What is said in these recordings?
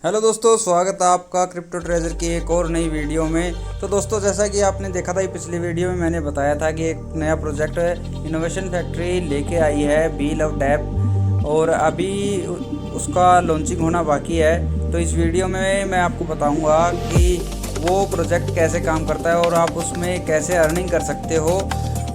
Hello दोस्तों, स्वागत है आपका क्रिप्टो ट्रेजर की एक और नई वीडियो में। तो दोस्तों, जैसा कि आपने देखा था पिछली वीडियो में मैंने बताया था कि एक नया प्रोजेक्ट इनोवेशन फैक्ट्री लेके आई है बी लव डैप, और अभी उसका लॉन्चिंग होना बाकी है। तो इस वीडियो में मैं आपको बताऊंगा कि वो प्रोजेक्ट कैसे काम करता है और आप उसमें कैसे अर्निंग कर सकते हो।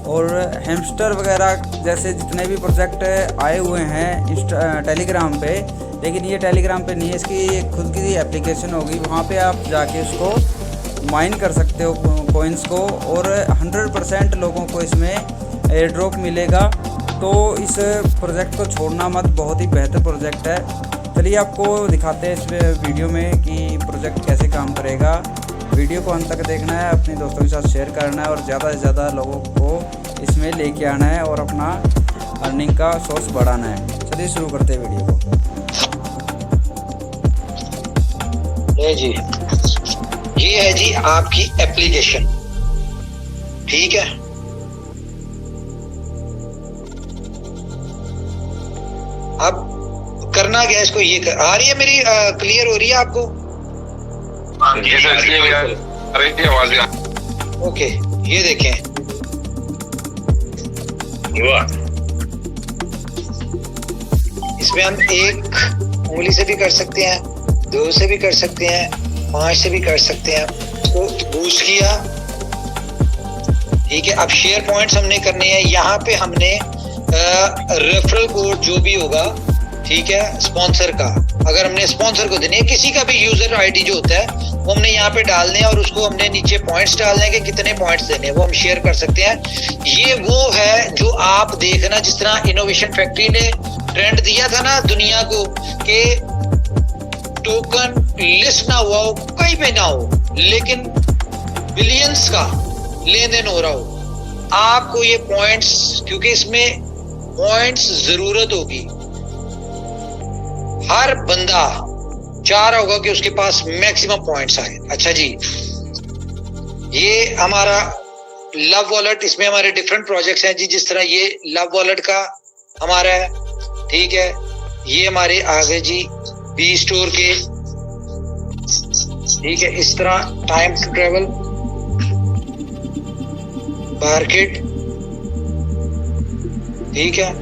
और हैमस्टर वगैरह जैसे जितने भी प्रोजेक्ट आए हुए हैं टेलीग्राम पे, लेकिन ये टेलीग्राम पे नहीं है, इसकी खुद की एप्लीकेशन होगी। वहाँ पे आप जाके उसको माइन कर सकते हो कॉइन्स को, और 100% लोगों को इसमें एयर ड्रॉप मिलेगा। तो इस प्रोजेक्ट को छोड़ना मत, बहुत ही बेहतर प्रोजेक्ट है। चलिए आपको दिखाते हैं इस वीडियो में कि प्रोजेक्ट कैसे काम करेगा। वीडियो को अंत तक देखना है, अपने दोस्तों के साथ शेयर करना है और ज़्यादा से ज़्यादा लोगों को इसमें लेके आना है और अपना अर्निंग का सोर्स बढ़ाना है। चलिए शुरू करते हैं वीडियो को। जी, ये है जी आपकी एप्लीकेशन, ठीक है। अब करना क्या है इसको, ये आ रही है मेरी, क्लियर हो रही है आपको? जी सर, आवाज। ओके, ये देखें, इसमें हम एक उंगली से भी कर सकते हैं, 2 से भी कर सकते हैं, 5 से भी कर सकते हैं। तो बूस्ट किया, ठीक है। अब शेयर पॉइंट्स हमने करने हैं। यहाँ पे हमने रेफरल कोड जो भी होगा, ठीक है, स्पॉन्सर का, अगर हमने स्पॉन्सर को देने, किसी का भी यूजर आईडी जो होता है वो हमने यहाँ पे डालने हैं, और उसको हमने नीचे पॉइंट्स डालने हैं कि कितने पॉइंट्स देने हैं, वो हम शेयर कर सकते हैं। ये वो है जो आप देखना, जिस तरह इनोवेशन फैक्ट्री ने ट्रेंड दिया था ना दुनिया को कि टोकन लिस्ट ना हुआ हो, कहीं पे ना हो, लेकिन बिलियंस का लेन देन हो रहा हो। आपको ये पॉइंट्स, क्योंकि इसमें पॉइंट्स जरूरत होगी, हर बंदा चाह रहा होगा कि उसके पास मैक्सिमम पॉइंट्स आए। अच्छा जी, ये हमारा लव वॉलेट, इसमें हमारे डिफरेंट प्रोजेक्ट्स हैं जी। जिस तरह ये लव वॉलेट का हमारा है, ठीक है। ये हमारे आगे जी बी स्टोर के, ठीक है। इस तरह टाइम टू ट्रेवल, मार्केट, ठीक है।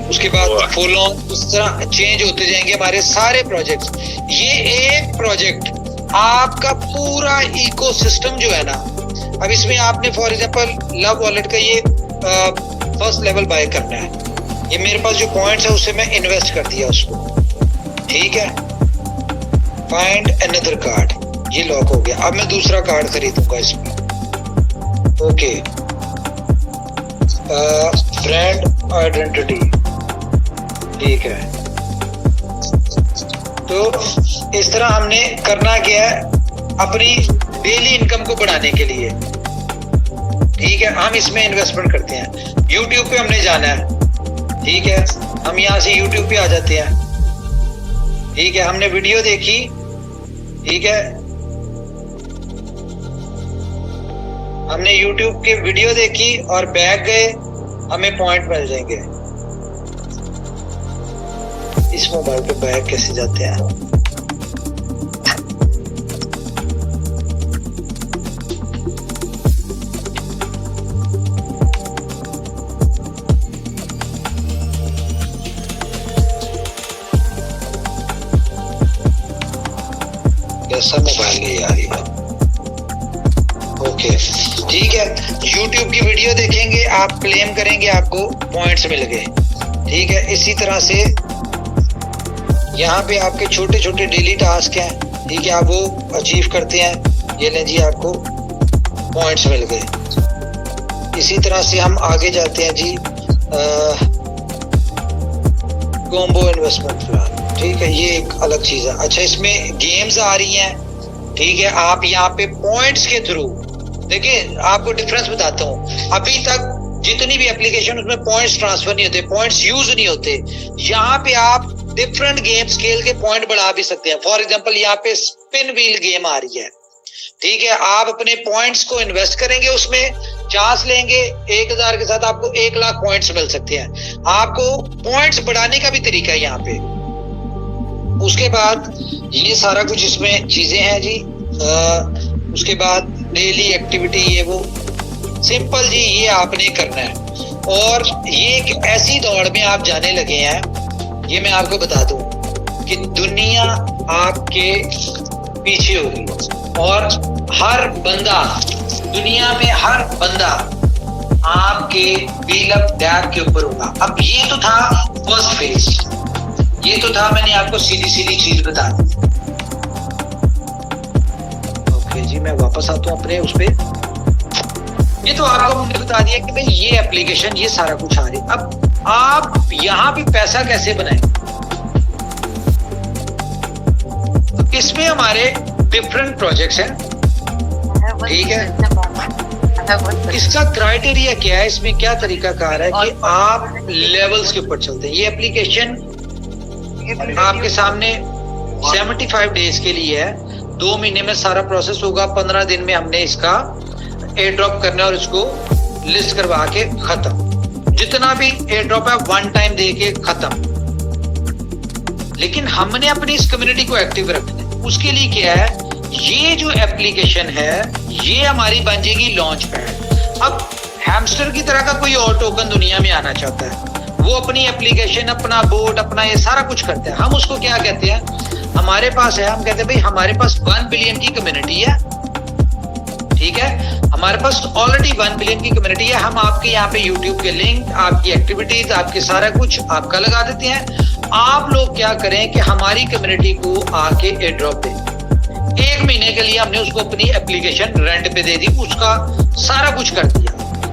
उसके बाद फुल ऑन, इस तरह चेंज होते जाएंगे हमारे सारे प्रोजेक्ट्स। ये एक प्रोजेक्ट आपका पूरा इकोसिस्टम जो है ना, अब इसमें आपने फॉर एग्जांपल लव वॉलेट का ये फर्स्ट लेवल बाय करना है। ये मेरे पास जो पॉइंट्स है उससे मैं इन्वेस्ट कर दिया उसको, ठीक है। फाइंड अनदर कार्ड, ये लॉक हो गया। अब मैं दूसरा कार्ड खरीदूंगा इसमें, ओके। ब्रांड आइडेंटिटी, ठीक है। तो इस तरह हमने करना क्या है, अपनी डेली इनकम को बढ़ाने के लिए, ठीक है, हम इसमें इन्वेस्टमेंट करते हैं। YouTube पे हमने जाना है, ठीक है। हम यहाँ से YouTube पे आ जाते हैं, ठीक है। हमने वीडियो देखी, ठीक है, हमने YouTube के वीडियो देखी और बैक गए, हमें पॉइंट मिल जाएंगे। इस मोबाइल पे बैक कैसे जाते हैं? कैसा मोबाइल है यार ये? ओके, ठीक है। YouTube की वीडियो देखेंगे, आप क्लेम करेंगे, आपको पॉइंट्स मिल गए, ठीक है। इसी तरह से यहाँ पे आपके छोटे छोटे डेली टास्क हैं, ठीक है, आप वो अचीव करते हैं, ये लें जी, आपको पॉइंट्स मिल गए। इसी तरह से हम आगे जाते हैं जी, कॉम्बो इन्वेस्टमेंट प्लान, ठीक है, ये एक अलग चीज है। अच्छा, इसमें गेम्स आ रही हैं, ठीक है। आप यहाँ पे पॉइंट्स के थ्रू, देखिए आपको डिफरेंस बताता हूँ। अभी तक जितनी भी एप्लीकेशन, उसमें पॉइंट्स ट्रांसफर नहीं होते, पॉइंट्स यूज नहीं होते। यहाँ पे आप डिफरेंट गेम खेल के पॉइंट बढ़ा भी सकते हैं। फॉर एग्जांपल यहाँ पे स्पिन व्हील गेम आ रही है, ठीक है। आप अपने पॉइंट्स को इन्वेस्ट करेंगे, उसमें चांस लेंगे, 1000 के साथ आपको 1 लाख पॉइंट्स मिल सकते हैं। आपको पॉइंट्स बढ़ाने का भी तरीका है यहाँ पे, उसके बाद ये सारा कुछ इसमें चीजें हैं जी। उसके बाद डेली एक्टिविटी ये वो सिंपल जी, ये आपने करना है। और ये एक ऐसी दौड़ में आप जाने लगे हैं, ये मैं आपको बता दूं कि दुनिया आपके पीछे होगी और हर बंदा, दुनिया में हर बंदा आपके व्हील अप डैप के ऊपर होगा। अब ये तो था फर्स्ट फेज, ये तो था मैंने आपको सीधी सीधी चीज बता दी। ओके जी, मैं वापस आता हूं अपने उस पे। ये तो आपको हमने बता दिया कि भाई ये एप्लीकेशन, ये सारा कुछ आ रही। अब आप यहाँ पे पैसा कैसे बनाएं? तो इसमें हमारे डिफरेंट प्रोजेक्ट्स हैं, ठीक है। इसका क्राइटेरिया क्या है, इसमें क्या तरीका कार है कि आप लेवल्स के ऊपर चलते हैं। ये एप्लीकेशन आपके सामने 75 डेज के लिए है, 2 महीने में सारा प्रोसेस होगा, 15 दिन में हमने इसका एयर ड्रॉप करना है और इसको लिस्ट करवा के खत्म। जितना भी एयर ड्रॉप है 1 टाइम दे के खत्म। लेकिन हमने अपनी इस कम्युनिटी को एक्टिव रखना है। उसके लिए क्या है, ये जो एप्लीकेशन है ये हमारी बन जाएगी लॉन्च पैड। अब हैमस्टर की तरह का कोई और टोकन दुनिया में आना चाहता है, वो अपनी एप्लीकेशन, अपना बोर्ड, अपना ये सारा कुछ करता है। हम उसको क्या कहते हैं, हमारे पास है, हम कहते हैं भाई हमारे पास 1 बिलियन की कम्युनिटी है, ठीक है। हमारे पास ऑलरेडी 1 बिलियन की कम्युनिटी है। हम आपके यहाँ पे YouTube के लिंक, आपकी एक्टिविटीज, आपके सारा कुछ आपका लगा देते हैं। आप लोग क्या करें कि हमारी कम्युनिटी को आके एयर ड्रॉप दें। 1 महीने के लिए हमने उसको अपनी एप्लीकेशन रेंट पे दे दी, उसका सारा कुछ कर दिया।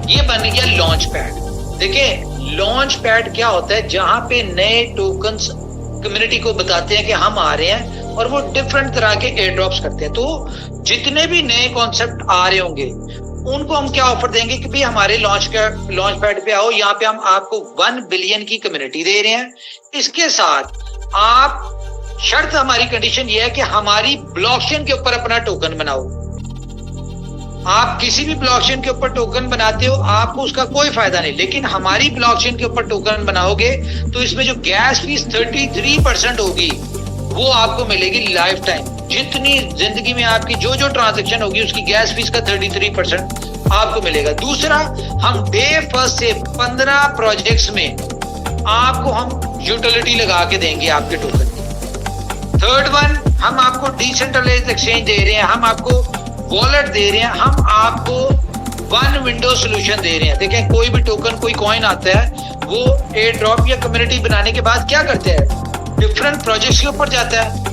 ये बन गया लॉन्च पैड। देखिए लॉन्च पैड क्या होता है, जहां पे नए टोकन्स कम्युनिटी को बताते हैं कि हम आ रहे हैं और वो डिफरेंट तरह के एयर ड्रॉप्स करते हैं। तो जितने भी नए कॉन्सेप्ट आ रहे होंगे उनको हम क्या ऑफर देंगे कि भाई हमारे लॉन्च पैड पे आओ, यहाँ पे हम आपको 1 बिलियन की कम्युनिटी दे रहे हैं। इसके साथ आप, शर्त हमारी कंडीशन ये है कि हमारी ब्लॉकचेन के ऊपर अपना टोकन बनाओ। आप किसी भी ब्लॉकचेन के ऊपर टोकन बनाते हो, आपको उसका कोई फायदा नहीं, लेकिन हमारी ब्लॉकचेन के ऊपर टोकन बनाओगे तो इसमें जो गैस फीस 33% होगी वो आपको मिलेगी लाइफ टाइम। जितनी जिंदगी में आपकी जो जो ट्रांजैक्शन होगी उसकी गैस फीस का 33% आपको मिलेगा। दूसरा, हम डे फर्स्ट से 15 प्रोजेक्ट्स में आपको हम यूटिलिटी लगा के देंगे आपके टोकन की। थर्ड वन, हम आपको डिसेंट्रलाइज्ड एक्सचेंज दे रहे हैं, हम आपको वॉलेट दे रहे हैं, हम आपको 1 विंडो सोल्यूशन दे रहे हैं। देखें कोई भी टोकन, कोई कॉइन आता है, वो एयर ड्रॉप या कम्युनिटी बनाने के बाद क्या करते हैं, डिफरेंट प्रोजेक्ट्स के ऊपर जाता है,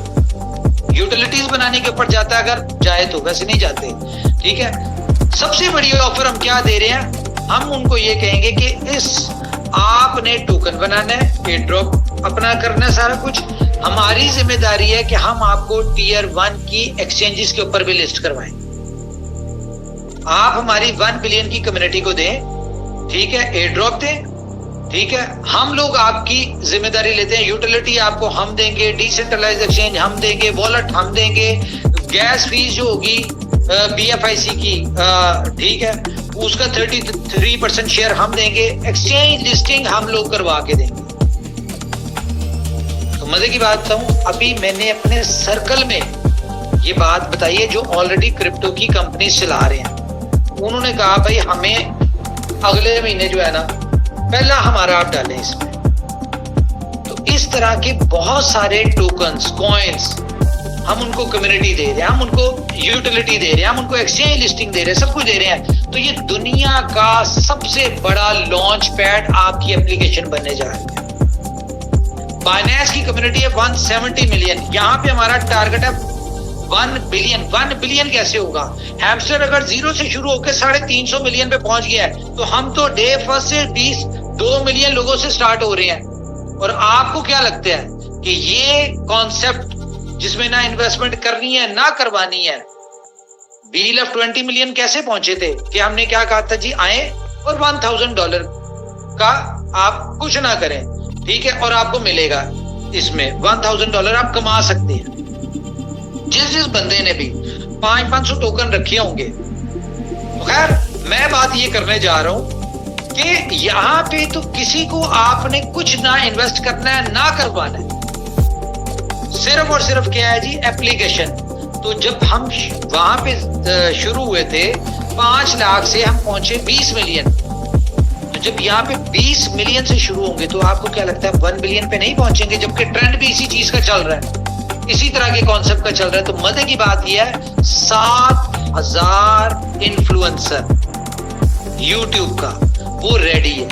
यूटिलिटीज बनाने के ऊपर जाता है, अगर जाए तो, वैसे नहीं जाते, ठीक है। सबसे बड़ी ऑफर हम क्या दे रहे हैं, हम उनको ये कहेंगे कि इस आपने टोकन बनाना है, एयर ड्रॉप अपना करना है, सारा कुछ हमारी जिम्मेदारी है कि हम आपको टीयर 1 की एक्सचेंजेस के ऊपर भी लिस्ट करवाएं। आप हमारी 1 बिलियन की कम्युनिटी को दें, ठीक है, एयर ड्रॉप दें, ठीक है। हम लोग आपकी जिम्मेदारी लेते हैं, यूटिलिटी आपको हम देंगे, डिसेंट्रलाइज्ड एक्सचेंज हम देंगे, वॉलेट हम देंगे, गैस फीस जो होगी BFIC की, ठीक है, उसका 33% शेयर हम देंगे, एक्सचेंज लिस्टिंग हम लोग करवा के देंगे। तो मजे की बात बताऊं, अभी मैंने अपने सर्कल में ये बात बताई है जो ऑलरेडी क्रिप्टो की कंपनी चला रहे हैं। उन्होंने कहा भाई हमें अगले महीने जो है ना, पहला हमारा आप डालें इसमें। तो इस तरह के बहुत सारे टोकन्स, कॉइन्स हम उनको कम्युनिटी दे रहे हैं, हम उनको यूटिलिटी दे रहे हैं, हम उनको एक्सचेंज लिस्टिंग दे रहे हैं, सब कुछ दे रहे हैं। तो ये दुनिया का सबसे बड़ा लॉन्च पैड आपकी एप्लीकेशन बनने जा रही है। बाइनेंस की कम्युनिटी है 170 मिलियन, यहाँ पे हमारा टारगेट है 1 बिलियन। 1 बिलियन कैसे होगा, हैमस्टर अगर 0 से शुरू होकर 350 मिलियन पे पहुंच गया है, तो हम तो डे फर्स्ट से 2 मिलियन लोगों से स्टार्ट हो रहे हैं। और आपको क्या लगता है कि ये कॉन्सेप्ट जिसमें ना इन्वेस्टमेंट करनी है ना करवानी है, व्हील ऑफ 20 मिलियन कैसे पहुंचे थे कि हमने क्या कहा था जी, आए और $1000 का आप कुछ ना करें, ठीक है, और आपको मिलेगा इसमें $1000 आप कमा सकते हैं। जिस बंदे ने भी 500 टोकन रखे होंगे, तो खैर मैं बात ये करने जा रहा हूं कि यहाँ पे तो किसी को आपने कुछ ना इन्वेस्ट करना है ना करवाना है, सिर्फ और सिर्फ क्या है जी, एप्लीकेशन। तो जब हम वहां पे शुरू हुए थे 5 लाख से हम पहुंचे 20 मिलियन। तो जब यहाँ पे 20 मिलियन से शुरू होंगे तो आपको क्या लगता है 1 बिलियन पे नहीं पहुंचेंगे? जबकि ट्रेंड भी इसी चीज का चल रहा है, इसी तरह के कॉन्सेप्ट का चल रहा है। तो मजे की बात यह है 7,000 इन्फ्लुएंसर यूट्यूब का वो रेडी है।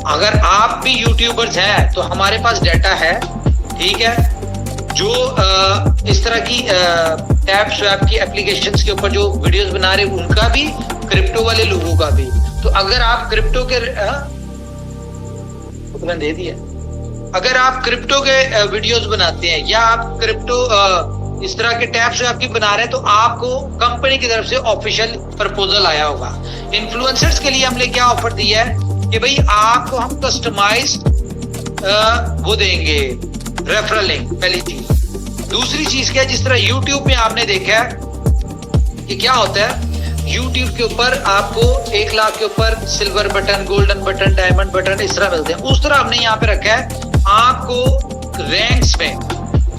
अगर आप भी यूट्यूबर्स हैं तो हमारे पास डाटा है, ठीक है, जो इस तरह की टैप स्वैप की एप्लीकेशंस के ऊपर जो वीडियोस बना रहे उनका भी, क्रिप्टो वाले लोगों का भी। तो अगर आप क्रिप्टो के दे दिया, अगर आप क्रिप्टो के वीडियोस बनाते हैं या आप क्रिप्टो इस तरह के टैप स्वैप की बना रहे हैं तो आपको कंपनी की तरफ से ऑफिशियल प्रपोजल आया होगा। इन्फ्लुएंसर्स के लिए हमने क्या ऑफर दिया है कि भाई आपको हम कस्टमाइज्ड वो देंगे रेफरल लिंक, पहली चीज। दूसरी चीज क्या है, जिस तरह यूट्यूब में आपने देखा है कि क्या होता है, यूट्यूब के ऊपर आपको 1 लाख के ऊपर silver button, golden button, diamond button इस तरह मिलते हैं। उस तरह हमने यहाँ पे रखा है आपको रैंक्स में,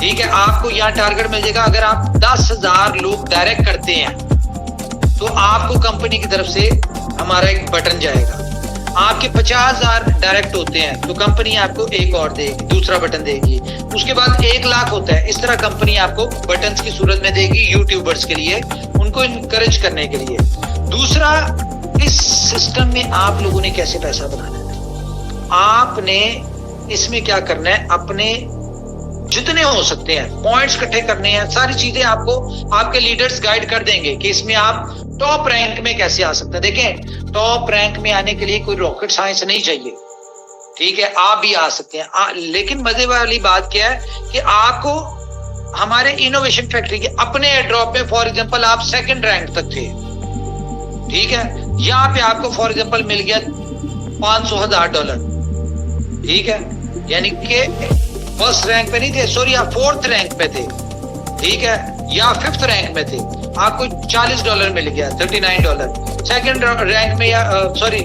ठीक है, आपको यहाँ टारगेट मिल जाएगा। अगर आप 10,000 लोग डायरेक्ट करते हैं तो आपको कंपनी की तरफ से हमारा एक बटन जाएगा। आपके 50,000 डायरेक्ट होते हैं तो कंपनी आपको एक और देगी, दूसरा बटन देगी। उसके बाद 1 लाख होता है, इस तरह कंपनी आपको बटन्स की सूरत में देगी यूट्यूबर्स के लिए, उनको इनकरेज करने के लिए। दूसरा, इस सिस्टम में आप लोगों ने कैसे पैसा बनाना है, आपने इसमें क्या करना है, अपने जितने हो सकते हैं पॉइंट्स इकट्ठे करने हैं। सारी चीजें आपको आपके लीडर्स गाइड कर देंगे कि इसमें आप टॉप रैंक में कैसे आ सकते हैं। देखें, टॉप रैंक में आने के लिए कोई रॉकेट साइंस नहीं चाहिए, ठीक है, आप भी आ सकते हैं। लेकिन मजे वाली बात क्या है कि आपको हमारे इनोवेशन फैक्ट्री के अपने एयरड्रॉप में फॉर एग्जांपल आप 2nd रैंक तक थे, ठीक है, यहाँ पे आपको फॉर एग्जांपल मिल गया $500,000, ठीक है, यानी कि 1st रैंक पे नहीं थे, सॉरी आप 4th रैंक पे थे, ठीक है, या 5th रैंक में थे, आपको $40 मिल गया, $39। 2nd रैंक में या सॉरी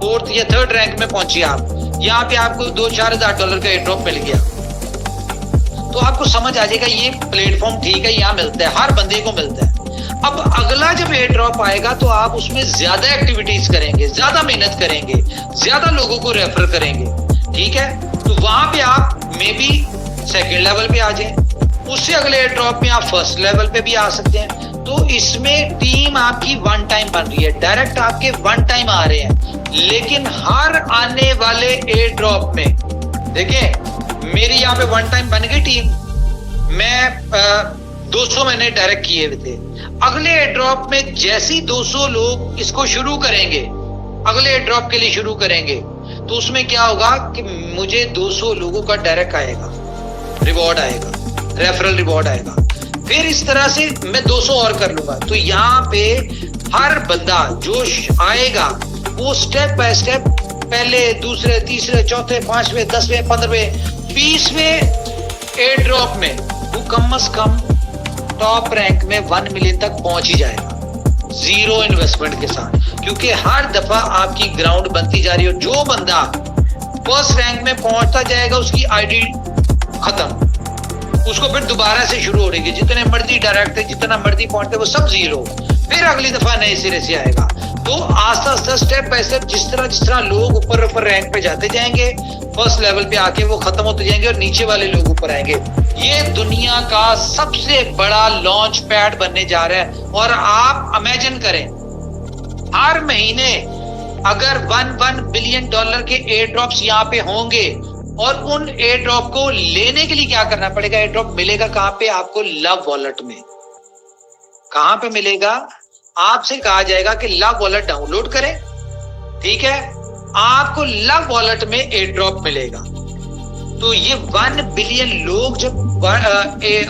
4th या 3rd रैंक में पहुंची आप, यहाँ पे आपको $2-4 हज़ार का एयरड्रॉप मिल गया। तो आपको समझ आ जाएगा ये प्लेटफॉर्म ठीक है, यहाँ मिलता है, हर बंदे को मिलता है। अब अगला जब एयर ड्रॉप आएगा तो आप उसमें ज्यादा एक्टिविटीज करेंगे, ज्यादा मेहनत करेंगे, ज्यादा लोगों को रेफर करेंगे, ठीक है, तो वहां पे आप मे बी 2nd लेवल पे आ जाए, उससे अगले एयर ड्रॉप में आप 1st लेवल पे भी आ सकते हैं। तो इसमें टीम आपकी 1 टाइम बन रही है, डायरेक्ट आपके 1 टाइम आ रहे हैं, लेकिन हर आने वाले एयर ड्रॉप में देखें मेरी यहाँ पे 1 टाइम बन गई टीम, मैं 200 मैंने डायरेक्ट किए हुए थे। अगले एयर ड्रॉप में जैसे ही 200 लोग इसको शुरू करेंगे, अगले एयर ड्रॉप के लिए शुरू करेंगे, तो उसमें क्या होगा कि मुझे 200 लोगों का डायरेक्ट आएगा, रिवॉर्ड आएगा, रेफरल रिवॉर्ड आएगा। फिर इस तरह से मैं 200 और कर लूंगा। तो यहाँ पे हर बंदा जो आएगा वो स्टेप बाय स्टेप पहले, दूसरे, तीसरे, चौथे, 5वें, 10वें, 15वें, 20वें एयर ड्रॉप में वो कम से कम टॉप रैंक में 1 मिलियन तक पहुंच ही जाएगा, 0 इन्वेस्टमेंट के साथ, क्योंकि हर दफा आपकी ग्राउंड बनती जा रही है। जो बंदा 1st रैंक में पहुंचता जाएगा उसकी आईडी खत्म, उसको फिर दोबारा से शुरू हो रही है, जितने मर्जी डायरेक्ट है, जितना मर्जी पॉइंट है, वो सब 0, फिर अगली दफा नए सिरे से आएगा। तो आस्ता आस्ता स्टेप बाय स्टेप जिस तरह लोग ऊपर रैंक पे जाते जाएंगे, 1st लेवल पे आके वो खत्म होते जाएंगे और नीचे वाले लोग ऊपर आएंगे। ये दुनिया का सबसे बड़ा लॉन्च पैड बनने जा रहा है। और आप इमेजिन करें, हर महीने अगर $1 बिलियन के एयर ड्रॉप्स यहाँ पे होंगे, और उन एयर ड्रॉप को लेने के लिए क्या करना पड़ेगा, एयर ड्रॉप मिलेगा कहां पे आपको, लव वॉलेट में। कहां पे मिलेगा, आपसे कहा जाएगा कि लव वॉलेट डाउनलोड करें, ठीक है, आपको लव वॉलेट में एयर ड्रॉप मिलेगा। तो ये 1 बिलियन लोग जब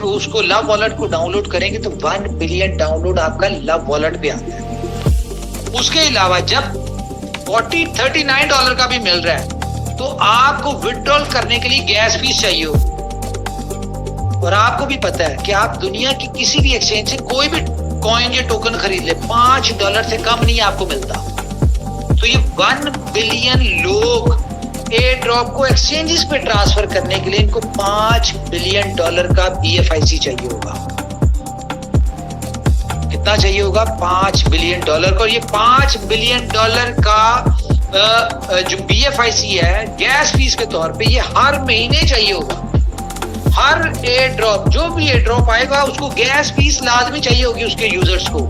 उसको लव वॉलेट को डाउनलोड करेंगे तो 1 बिलियन डाउनलोड आपका लव वॉलेट पे आता है। उसके अलावा जब $39 का भी मिल रहा है तो आपको विड्रॉल करने के लिए गैस फीस चाहिए होगी। और आपको भी पता है कि आप दुनिया की किसी भी एक्सचेंज से कोई भी कॉइन या टोकन खरीद ले, $5 से कम नहीं आपको मिलता। तो ये 1 बिलियन लोग एयर ड्रॉप को एक्सचेंजेस पे ट्रांसफर करने के लिए इनको $5 बिलियन का BFIC चाहिए होगा। कितना चाहिए होगा? $5 बिलियन का। और ये $5 बिलियन का जो BFIC है गैस फीस के तौर पे, ये हर महीने चाहिए होगा। हर एयर ड्रॉप, जो भी एयर ड्रॉप आएगा उसको गैस फीस लाजमी चाहिए होगी उसके यूजर्स को।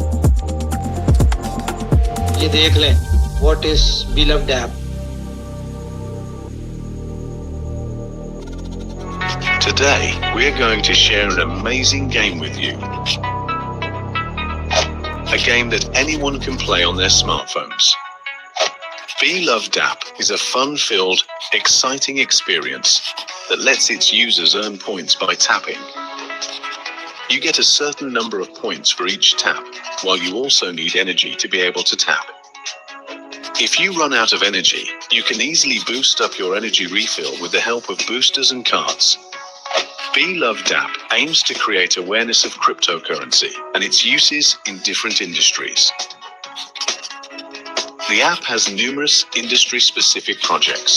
ये देख लें, what is Beloved app. Today, we're going to share an amazing game with you. A game that anyone can play on their smartphones. Beloved app is a fun-filled, exciting experience that lets its users earn points by tapping. You get a certain number of points for each tap, while you also need energy to be able to tap. If you run out of energy, you can easily boost up your energy refill with the help of boosters and cards. Beloved app aims to create awareness of cryptocurrency and its uses in different industries. The app has numerous industry-specific projects.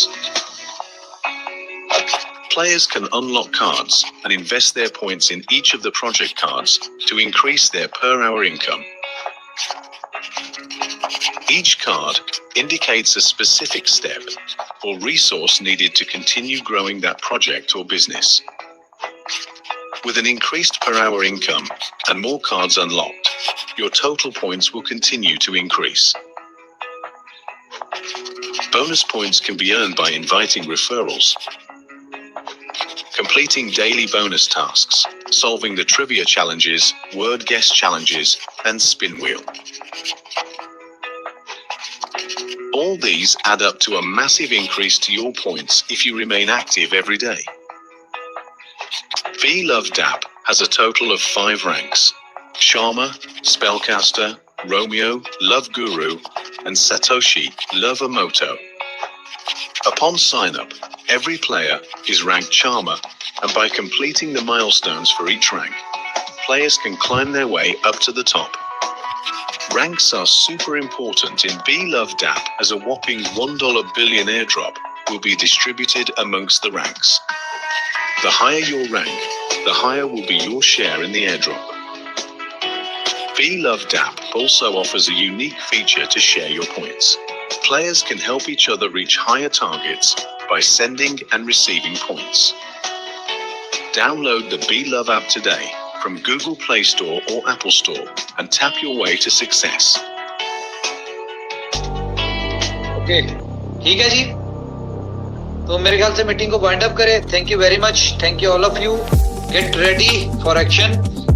Players can unlock cards and invest their points in each of the project cards to increase their per-hour income. Each card indicates a specific step or resource needed to continue growing that project or business. With an increased per-hour income and more cards unlocked, your total points will continue to increase. Bonus points can be earned by inviting referrals, completing daily bonus tasks, solving the trivia challenges, word guess challenges, and spin wheel. All these add up to a massive increase to your points if you remain active every day. Beloved app has a total of 5 ranks: Sharma, Spellcaster, Romeo, Love Guru, and Satoshi Lovamoto. Upon sign-up, every player is ranked Charmer, and by completing the milestones for each rank, players can climb their way up to the top. Ranks are super important in Beloved app, as a whopping $1 billion airdrop will be distributed amongst the ranks. The higher your rank, the higher will be your share in the airdrop. Beloved app also offers a unique feature to share your points. Players can help each other reach higher targets by sending and receiving points. Download the Beloved app today from Google Play Store or Apple Store and tap your way to success. Okay, ठीक है जी। तो मेरे ख्याल से meeting को wind up करें। Thank you very much, thank you all of you. Get ready for action.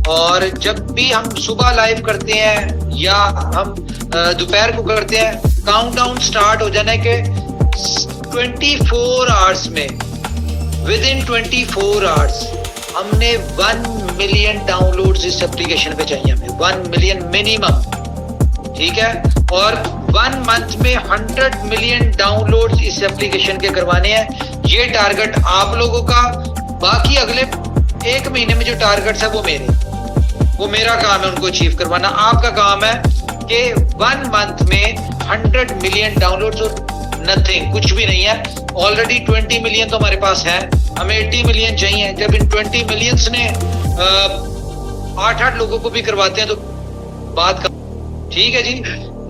और जब भी हम सुबह लाइव करते हैं या हम दोपहर को करते हैं, काउंटडाउन स्टार्ट हो जाने के 24 आवर्स में, विद इन 24 आवर्स हमने 1 मिलियन डाउनलोड्स इस एप्लीकेशन पे चाहिए हमें, 1 मिलियन मिनिमम, ठीक है। और 1 मंथ में 100 मिलियन डाउनलोड्स इस एप्लीकेशन के करवाने हैं। ये टारगेट आप लोगों का। बाकी अगले 1 महीने में जो टारगेट्स है वो मेरा काम है उनको अचीव करवाना। आपका काम है कि 1 मंथ में 100 मिलियन डाउनलोड्स और नथिंग, कुछ भी नहीं है। ऑलरेडी 20 मिलियन तो हमारे पास है, हमें 80 मिलियन चाहिए। जब इन 20 मिलियंस ने 8-8 लोगों को भी करवाते हैं तो बात कर, ठीक है जी।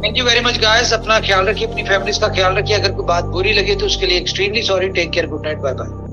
Thank you very much guys. अपना ख्याल रखिए, अपनी फैमिलीज का ख्याल रखिए। अगर कोई बात बुरी लगे तो उसके लिए extremely sorry. Take care, good night, bye bye.